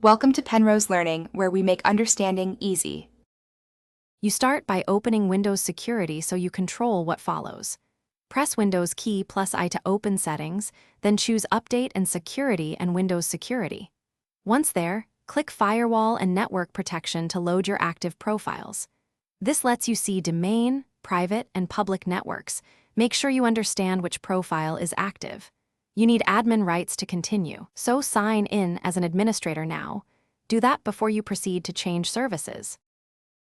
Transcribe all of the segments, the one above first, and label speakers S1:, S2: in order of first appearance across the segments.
S1: Welcome to Penrose Learning, where we make understanding easy.
S2: You start by opening Windows Security so you control what follows. Press Windows key +I to open Settings, then choose Update and Security and Windows Security. Once there, click Firewall and Network Protection to load your active profiles. This lets you see domain, private, and public networks. Make sure you understand which profile is active. You need admin rights to continue, so sign in as an administrator now. Do that before you proceed to change services.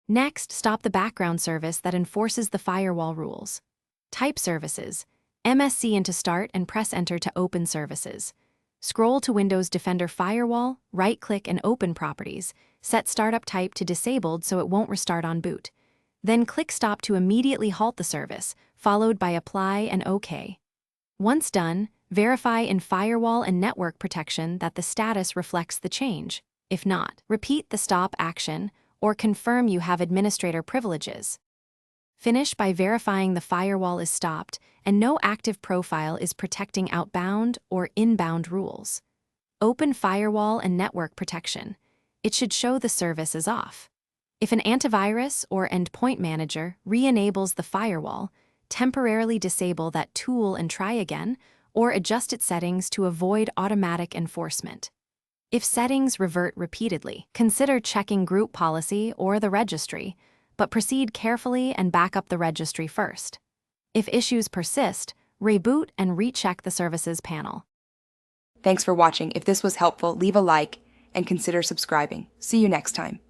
S2: Next, stop the background service that enforces the firewall rules. Type Services, MSC into Start and press Enter to open services. Scroll to Windows Defender Firewall, right-click and open Properties. Set Startup Type to Disabled so it won't restart on boot. Then click Stop to immediately halt the service, followed by Apply and OK. Once done, verify in Firewall and Network Protection that the status reflects the change. If not, repeat the stop action or confirm you have administrator privileges. Finish by verifying the firewall is stopped and no active profile is protecting outbound or inbound rules. Open Firewall and Network Protection. It should show the service is off. If an antivirus or endpoint manager re-enables the firewall, temporarily disable that tool and try again, or adjust its settings to avoid automatic enforcement. If settings revert repeatedly, consider checking group policy or the registry, but proceed carefully and back up the registry first. If issues persist, reboot and recheck the services panel.
S1: Thanks for watching. If this was helpful, leave a like and consider subscribing. See you next time.